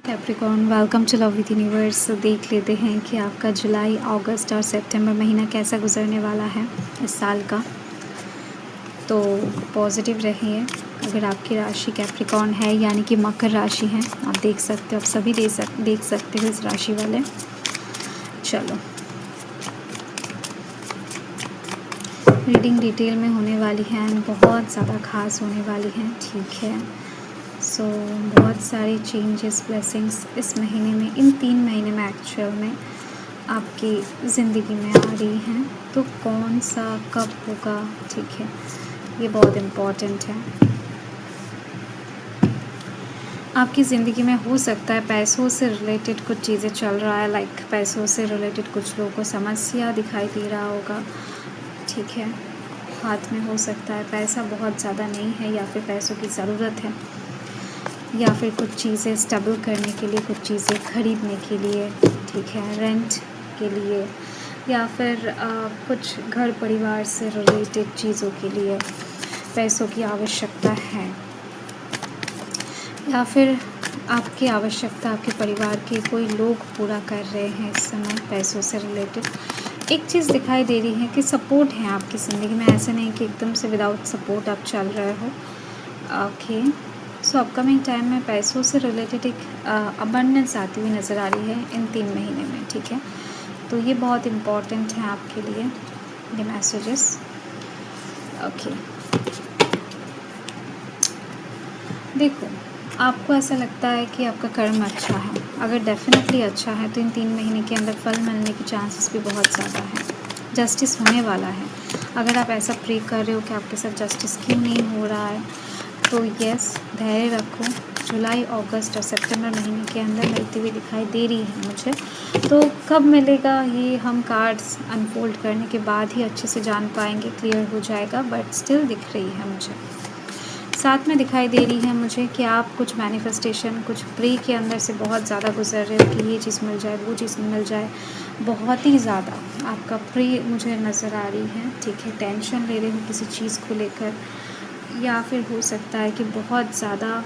Capricorn, welcome to love with universe. देख लेते हैं कि आपका जुलाई, अगस्त और सितंबर महीना कैसा गुजरने वाला है इस साल का। तो पॉजिटिव रहिए। अगर आपकी राशि कैप्रिकॉर्न है यानी कि मकर राशि है, आप देख सकते हो, आप सभी देख सकते हो इस राशि वाले। चलो, रीडिंग डिटेल में होने वाली है, बहुत ज़्यादा खास होने वाली है, ठीक है। सो बहुत सारे चेंजेस, ब्लेसिंग्स इस महीने में, इन 3 महीने में एक्चुअल में आपकी ज़िंदगी में आ रही हैं। तो कौन सा कब होगा, ठीक है, ये बहुत इम्पॉर्टेंट है। आपकी ज़िंदगी में हो सकता है पैसों से रिलेटेड कुछ चीज़ें चल रहा है, लाइक पैसों से रिलेटेड कुछ लोगों को समस्या दिखाई दे रहा होगा, ठीक है। हाथ में हो सकता है पैसा बहुत ज़्यादा नहीं है, या फिर पैसों की ज़रूरत है, या फिर कुछ चीज़ें स्टेबल करने के लिए, कुछ चीज़ें खरीदने के लिए, ठीक है, रेंट के लिए, या फिर कुछ घर परिवार से रिलेटेड चीज़ों के लिए पैसों की आवश्यकता है, या फिर आपकी आवश्यकता आपके परिवार के कोई लोग पूरा कर रहे हैं इस समय पैसों से रिलेटेड। एक चीज़ दिखाई दे रही है कि सपोर्ट है आपकी ज़िंदगी में, ऐसे नहीं कि एकदम से विदाउट सपोर्ट आप चल रहे हो। ओके, सो अपकमिंग टाइम में पैसों से रिलेटेड एक अबंडेंस आती हुई नज़र आ रही है इन 3 महीने में, ठीक है। तो ये बहुत इम्पॉर्टेंट है आपके लिए, ये मैसेजेस। ओके, देखो, आपको ऐसा लगता है कि आपका कर्म अच्छा है। अगर डेफिनेटली अच्छा है तो इन 3 महीने के अंदर फल मिलने की चांसेस भी बहुत ज़्यादा है, जस्टिस होने वाला है। अगर आप ऐसा प्रे कर रहे हो कि आपके साथ जस्टिस क्यों नहीं हो रहा है, तो यस, धैर्य रखो। जुलाई, अगस्त और सितंबर महीने के अंदर मिलती हुई दिखाई दे रही है मुझे। तो कब मिलेगा ये हम कार्ड्स अनफोल्ड करने के बाद ही अच्छे से जान पाएंगे, क्लियर हो जाएगा, बट स्टिल दिख रही है मुझे। साथ में दिखाई दे रही है मुझे कि आप कुछ मैनिफेस्टेशन, कुछ प्रे के अंदर से बहुत ज़्यादा गुजर रहे हो कि ये चीज़ मिल जाए, वो चीज़ मिल जाए। बहुत ही ज़्यादा आपका प्रे मुझे नज़र आ रही है, ठीक है। टेंशन ले रहे हो किसी चीज़ को लेकर, या फिर हो सकता है कि बहुत ज़्यादा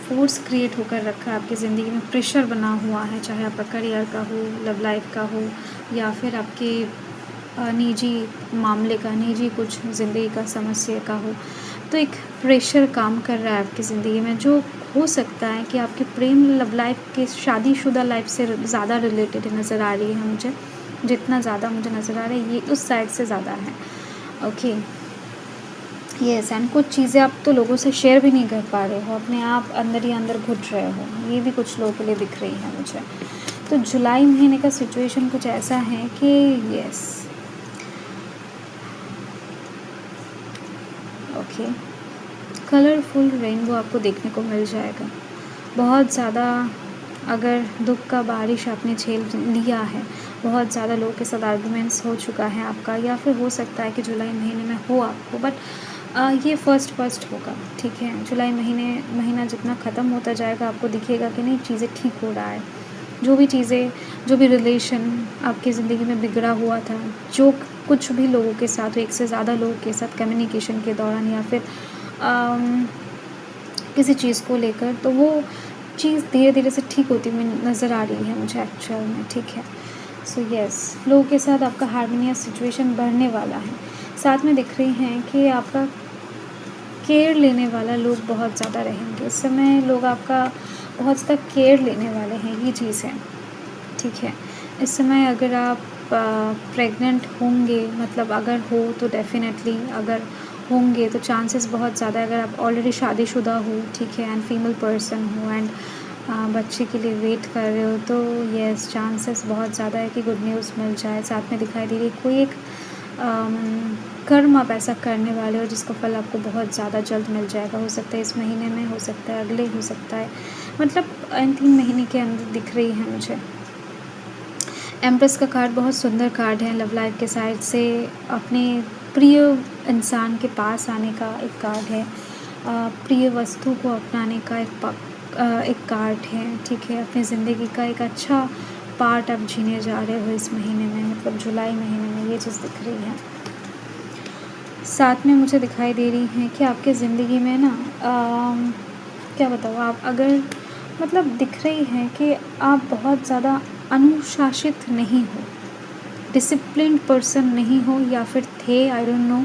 फोर्स क्रिएट होकर रखा है आपकी ज़िंदगी में, प्रेशर बना हुआ है, चाहे आपका करियर का हो, लव लाइफ का हो, या फिर आपके निजी मामले का, निजी कुछ ज़िंदगी का समस्या का हो। तो एक प्रेशर काम कर रहा है आपकी ज़िंदगी में, जो हो सकता है कि आपके प्रेम लव लाइफ के, शादीशुदा लाइफ से ज़्यादा रिलेटेड नज़र आ रही है मुझे। जितना ज़्यादा मुझे नज़र आ रहा है, ये उस साइड से ज़्यादा है। ओके, यस, एंड कुछ चीज़ें आप तो लोगों से शेयर भी नहीं कर पा रहे हो, अपने आप अंदर ही अंदर घुट रहे हो, ये भी कुछ लोगों के लिए दिख रही है मुझे। तो जुलाई महीने का सिचुएशन कुछ ऐसा है कि यस, ओके, कलरफुल रेनबो आपको देखने को मिल जाएगा। बहुत ज़्यादा अगर दुख का बारिश आपने झेल लिया है, बहुत ज़्यादा लोगों के साथ आर्गुमेंट्स हो चुका है आपका, या फिर हो सकता है कि जुलाई महीने में हो आपको, बट ये फर्स्ट होगा, ठीक है। जुलाई महीना जितना ख़त्म होता जाएगा, आपको दिखेगा कि नहीं, चीज़ें ठीक हो रहा है। जो भी चीज़ें, जो भी रिलेशन आपकी ज़िंदगी में बिगड़ा हुआ था, जो कुछ भी लोगों के साथ, एक से ज़्यादा लोगों के साथ कम्युनिकेशन के दौरान, या फिर किसी चीज़ को लेकर, तो वो चीज़ धीरे धीरे से ठीक होती हुई नज़र आ रही है मुझे एक्चुअल में, ठीक है। सो यस, लोगों के साथ आपका हार्मोनियस सिचुएशन बढ़ने वाला है। साथ में दिख रही हैं कि आपका केयर लेने वाला लोग बहुत ज़्यादा रहेंगे इस समय, लोग आपका बहुत ज़्यादा केयर लेने वाले हैं, ये चीज़ है, ठीक है। इस समय अगर आप प्रेग्नेंट होंगे, मतलब अगर हो तो डेफिनेटली, अगर होंगे तो चांसेस बहुत ज़्यादा है। अगर आप ऑलरेडी शादीशुदा हो, ठीक है, एंड फीमेल पर्सन हो, एंड बच्चे के लिए वेट कर रहे हो, तो यस, चांसेस बहुत ज़्यादा है कि गुड न्यूज़ मिल जाए। साथ में दिखाई दे रही है कोई एक कर्म आप ऐसा करने वाले हो जिसका फल आपको बहुत ज़्यादा जल्द मिल जाएगा। हो सकता है इस महीने में, हो सकता है अगले, हो सकता है, मतलब इन 3 महीने के अंदर दिख रही है मुझे। एम्प्रेस का कार्ड बहुत सुंदर कार्ड है, लव लाइफ के साइड से अपने प्रिय इंसान के पास आने का एक कार्ड है, प्रिय वस्तु को अपनाने का एक कार्ड है, ठीक है। अपनी ज़िंदगी का एक अच्छा पार्ट आप जीने जा रहे हो इस महीने में, मतलब जुलाई महीने में, ये चीज़ दिख रही है। साथ में मुझे दिखाई दे रही है कि आपके ज़िंदगी में ना क्या बताऊँ, आप अगर मतलब दिख रही है कि आप बहुत ज़्यादा अनुशासित नहीं हो, डिसिप्लिन्ड पर्सन नहीं हो, या फिर थे, आई डोंट नो।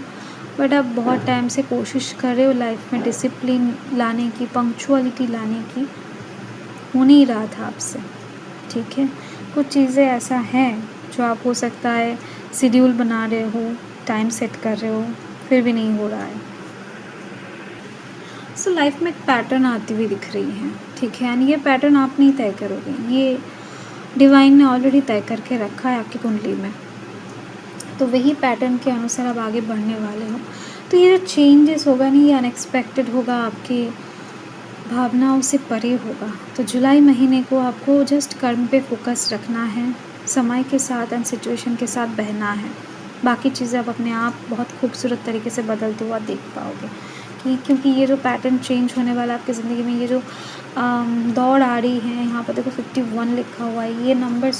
बट आप बहुत टाइम से कोशिश कर रहे हो लाइफ में डिसिप्लिन लाने की, पंक्चुअलिटी लाने की, हो नहीं रहा था आपसे, ठीक है। कुछ चीज़ें ऐसा हैं जो आप हो सकता है शेड्यूल बना रहे हो, टाइम सेट कर रहे हो, फिर भी नहीं हो रहा है। सो लाइफ में एक पैटर्न आती हुई दिख रही है, ठीक है। एंड ये पैटर्न आप नहीं तय करोगे, ये डिवाइन ने ऑलरेडी तय करके रखा है आपकी कुंडली में, तो वही पैटर्न के अनुसार आप आगे बढ़ने वाले हो। तो ये जो चेंजेस होगा नहीं, ये अनएक्सपेक्टेड होगा, आपकी भावनाओं से परे होगा। तो जुलाई महीने को आपको जस्ट कर्म पे फोकस रखना है, समय के साथ एंड सिचुएशन के साथ बहना है। बाकी चीज़ें आप अपने आप बहुत खूबसूरत तरीके से बदलते हुआ देख पाओगे, क्योंकि ये जो पैटर्न चेंज होने वाला है आपकी ज़िंदगी में, ये जो दौड़ आ रही है, यहाँ पर देखो 51 लिखा हुआ है, ये नंबर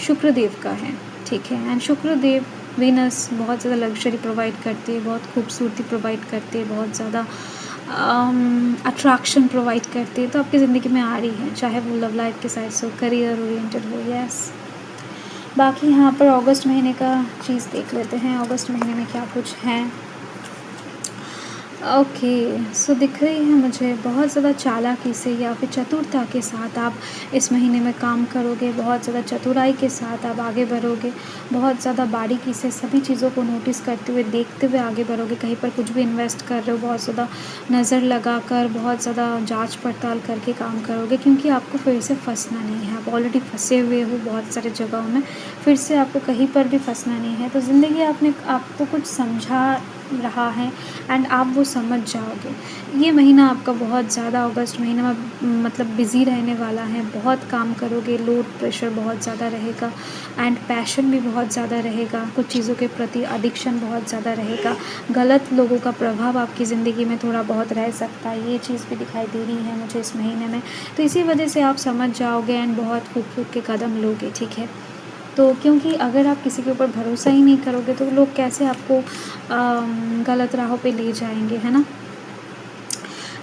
शुक्रदेव का है, ठीक है। एंड शुक्रदेव, वीनस बहुत ज़्यादा लग्जरी प्रोवाइड करती है, बहुत खूबसूरती प्रोवाइड करती है, बहुत ज़्यादा अट्रैक्शन प्रोवाइड करती है। तो आपकी ज़िंदगी में आ रही है, चाहे वो लव लाइफ के साइड से हो, करियर ओरिएंटेड हो, यस। बाकी यहाँ पर अगस्त महीने का चीज़ देख लेते हैं, अगस्त महीने में क्या कुछ है। ओके, सो दिख रही है मुझे बहुत ज़्यादा चालाकी से या फिर चतुरता के साथ आप इस महीने में काम करोगे, बहुत ज़्यादा चतुराई के साथ आप आगे बढ़ोगे, बहुत ज़्यादा बारीकी से सभी चीज़ों को नोटिस करते हुए, देखते हुए आगे बढ़ोगे। कहीं पर कुछ भी इन्वेस्ट कर रहे हो, बहुत ज़्यादा नज़र लगा कर, बहुत ज़्यादा जांच पड़ताल करके काम करोगे, क्योंकि आपको फिर से फंसना नहीं है। आप ऑलरेडी फंसे हुए हो बहुत सारे जगहों में, फिर से आपको कहीं पर भी फंसना नहीं है। तो ज़िंदगी आपको कुछ समझा रहा है एंड आप वो समझ जाओगे। ये महीना आपका बहुत ज़्यादा, अगस्त महीना में मतलब बिज़ी रहने वाला है, बहुत काम करोगे, लोड प्रेशर बहुत ज़्यादा रहेगा एंड पैशन भी बहुत ज़्यादा रहेगा, कुछ चीज़ों के प्रति एडिक्शन बहुत ज़्यादा रहेगा, गलत लोगों का प्रभाव आपकी ज़िंदगी में थोड़ा बहुत रह सकता है, ये चीज़ भी दिखाई दे रही है मुझे इस महीने में। तो इसी वजह से आप समझ जाओगे एंड बहुत फूँक के कदम लोगे, ठीक है। तो क्योंकि अगर आप किसी के ऊपर भरोसा ही नहीं करोगे तो लोग कैसे आपको गलत राहों पे ले जाएंगे, है ना।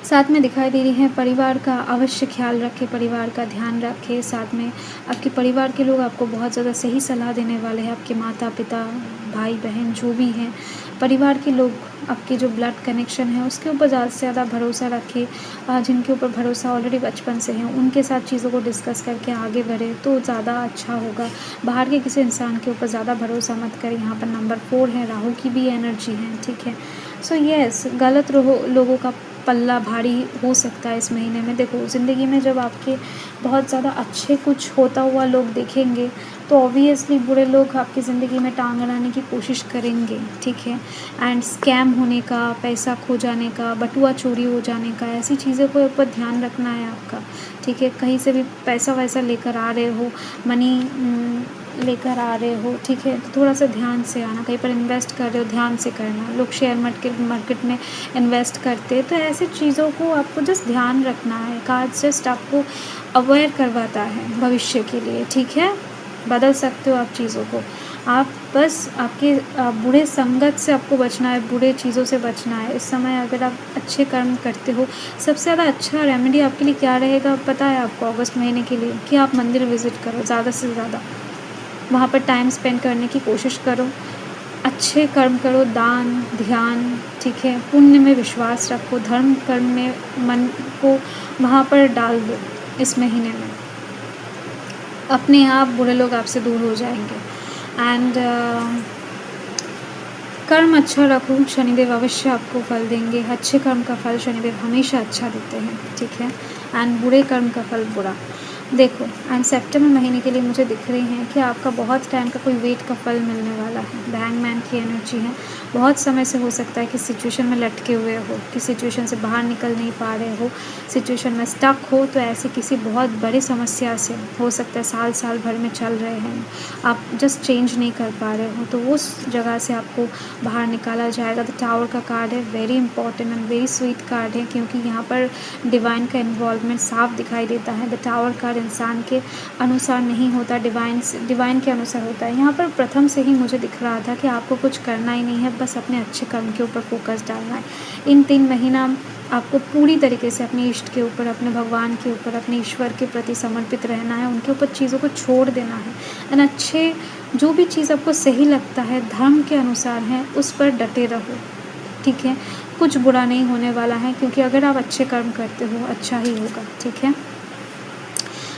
साथ में दिखाई दे रही है परिवार का अवश्य ख्याल रखें, परिवार का ध्यान रखें। साथ में आपके परिवार के लोग आपको बहुत ज़्यादा सही सलाह देने वाले हैं, आपके माता पिता, भाई बहन जो भी हैं, परिवार के लोग, आपके जो ब्लड कनेक्शन है उसके ऊपर ज़्यादा से ज़्यादा भरोसा रखें। जिनके ऊपर भरोसा ऑलरेडी बचपन से है उनके साथ चीज़ों को डिस्कस करके आगे बढ़े तो ज़्यादा अच्छा होगा। बाहर के किसी इंसान के ऊपर ज़्यादा भरोसा मत करें। यहाँ पर नंबर 4 है, राहु की भी एनर्जी है, ठीक है। सो यस, गलत लोगों का पल्ला भारी हो सकता है इस महीने में। देखो ज़िंदगी में जब आपके बहुत ज़्यादा अच्छे कुछ होता हुआ लोग देखेंगे तो ऑब्वियसली बुरे लोग आपकी ज़िंदगी में टांग अड़ाने की कोशिश करेंगे, ठीक है। एंड स्कैम होने का, पैसा खो जाने का, बटुआ चोरी हो जाने का, ऐसी चीज़ों के ऊपर ध्यान रखना है आपका, ठीक है। कहीं से भी पैसा वैसा लेकर आ रहे हो, मनी लेकर आ रहे हो, ठीक है, तो थोड़ा सा ध्यान से आना। कहीं पर इन्वेस्ट कर रहे हो, ध्यान से करना। लोग शेयर मार्केट में इन्वेस्ट करते हैं, तो ऐसी चीज़ों को आपको जस्ट ध्यान रखना है। कार्ड जस्ट आपको अवेयर करवाता है भविष्य के लिए, ठीक है। बदल सकते हो आप चीज़ों को। आप बस आपके बुरे संगत से आपको बचना है, बुरे चीज़ों से बचना है। इस समय अगर आप अच्छे कर्म करते हो, सबसे ज़्यादा अच्छा रेमेडी आपके लिए क्या रहेगा पता है आपको अगस्त महीने के लिए? कि आप मंदिर विज़िट करो ज़्यादा से ज़्यादा, वहाँ पर टाइम स्पेंड करने की कोशिश करो, अच्छे कर्म करो, दान ध्यान, ठीक है। पुण्य में विश्वास रखो, धर्म कर्म में मन को वहाँ पर डाल दो। इस महीने में अपने आप बुरे लोग आपसे दूर हो जाएंगे। एंड कर्म अच्छा रखो, शनिदेव अवश्य आपको फल देंगे। अच्छे कर्म का फल शनिदेव हमेशा अच्छा देते हैं, ठीक है। एंड बुरे कर्म का फल बुरा। देखो एंड सितंबर महीने के लिए मुझे दिख रही हैं कि आपका बहुत टाइम का कोई वेट का फल मिलने वाला है। द हैंगमैन की एनर्जी है। बहुत समय से हो सकता है कि सिचुएशन में लटके हुए हो, कि सिचुएशन से बाहर निकल नहीं पा रहे हो, सिचुएशन में स्टक हो, तो ऐसी किसी बहुत बड़ी समस्या से हो सकता है साल भर में चल रहे हैं, आप जस्ट चेंज नहीं कर पा रहे हो, तो उस जगह से आपको बाहर निकाला जाएगा। द टावर का कार्ड है, very important and very sweet card है, क्योंकि यहाँ पर डिवाइन का इन्वॉल्वमेंट साफ दिखाई देता है। द टावर कार्ड इंसान के अनुसार नहीं होता, डिवाइन के अनुसार होता है। यहाँ पर प्रथम से ही मुझे दिख रहा था कि आपको कुछ करना ही नहीं है, बस अपने अच्छे कर्म के ऊपर फोकस डालना है। इन 3 महीना आपको पूरी तरीके से अपने इष्ट के ऊपर, अपने भगवान के ऊपर, अपने ईश्वर के प्रति समर्पित रहना है, उनके ऊपर चीज़ों को छोड़ देना है। एंड अच्छे जो भी चीज़ आपको सही लगता है, धर्म के अनुसार है, उस पर डटे रहो, ठीक है? कुछ बुरा नहीं होने वाला है, क्योंकि अगर आप अच्छे कर्म करते हो, अच्छा ही होगा, ठीक है?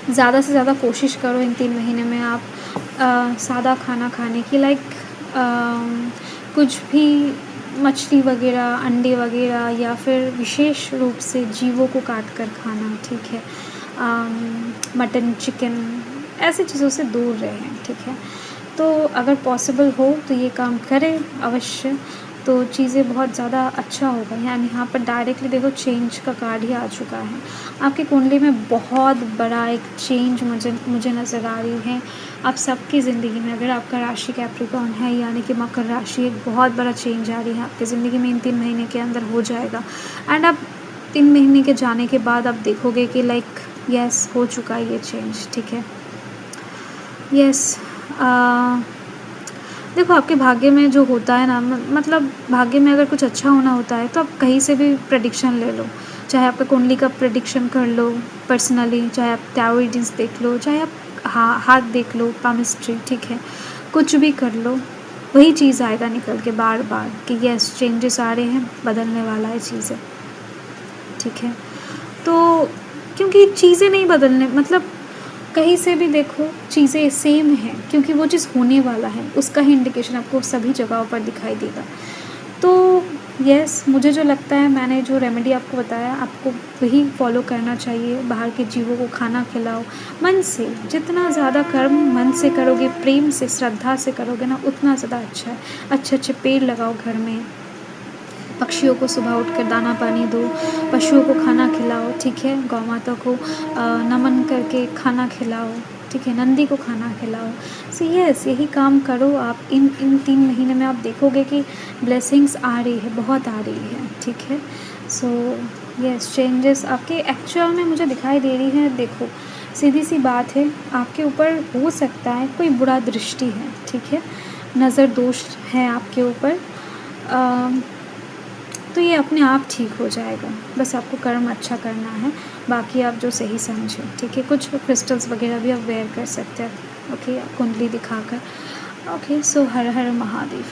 ज़्यादा से ज़्यादा कोशिश करो इन 3 महीने में आप सादा खाना खाने की, लाइक कुछ भी मछली वग़ैरह, अंडे वग़ैरह या फिर विशेष रूप से जीवों को काट कर खाना, ठीक है? मटन, चिकन, ऐसी चीज़ों से दूर रहें, ठीक है? तो अगर पॉसिबल हो तो ये काम करें अवश्य, तो चीज़ें बहुत ज़्यादा अच्छा होगा। यानी यहाँ पर डायरेक्टली देखो चेंज का कार्ड ही आ चुका है। आपकी कुंडली में बहुत बड़ा एक चेंज मुझे नज़र आ रही है। आप सबकी ज़िंदगी में, अगर आपका राशि कैप्रिकॉर्न है यानी कि मकर राशि, एक बहुत बड़ा चेंज आ रही है आपकी ज़िंदगी में, इन 3 महीने के अंदर हो जाएगा। एंड आप 3 महीने के जाने के बाद आप देखोगे कि लाइक यस, हो चुका है ये चेंज, ठीक है? यस। देखो आपके भाग्य में जो होता है ना, मतलब भाग्य में अगर कुछ अच्छा होना होता है तो आप कहीं से भी प्रेडिक्शन ले लो। चाहे आपका कुंडली का प्रेडिक्शन कर लो पर्सनली, चाहे आप टैरो रीडिंग्स देख लो, चाहे आप हाथ देख लो, पामिस्ट्री, ठीक है? कुछ भी कर लो, वही चीज़ आएगा निकल के बार-बार कि यस, चेंजेस आ रहे हैं, बदलने वाला है चीज़ें, ठीक है? तो क्योंकि चीज़ें नहीं बदलने, मतलब कहीं से भी देखो चीज़ें सेम हैं, क्योंकि वो चीज़ होने वाला है, उसका ही इंडिकेशन आपको सभी जगहों पर दिखाई देगा। तो यस, मुझे जो लगता है, मैंने जो रेमेडी आपको बताया, आपको वही फॉलो करना चाहिए। बाहर के जीवों को खाना खिलाओ मन से, जितना ज़्यादा कर्म मन से करोगे, प्रेम से, श्रद्धा से करोगे ना, उतना ज़्यादा अच्छा है। अच्छे-अच्छे पेड़ लगाओ घर में, पक्षियों को सुबह उठकर दाना पानी दो, पशुओं को खाना खिलाओ, ठीक है? गौ माता को नमन करके खाना खिलाओ, ठीक है? नंदी को खाना खिलाओ। सो यस, यही काम करो आप। इन 3 महीने में आप देखोगे कि ब्लेसिंग्स आ रही है, बहुत आ रही है, ठीक है? सो यस, चेंजेस आपके एक्चुअल में मुझे दिखाई दे रही है। देखो, सीधी-सी बात है, आपके ऊपर हो सकता है कोई बुरा दृष्टि है, ठीक है? नज़र दोष है आपके ऊपर। तो ये अपने आप ठीक हो जाएगा, बस आपको कर्म अच्छा करना है, बाकी आप जो सही समझें, ठीक है? कुछ क्रिस्टल्स वगैरह भी आप वेयर कर सकते हैं, ओके? कुंडली दिखाकर। ओके, सो हर हर महादेव।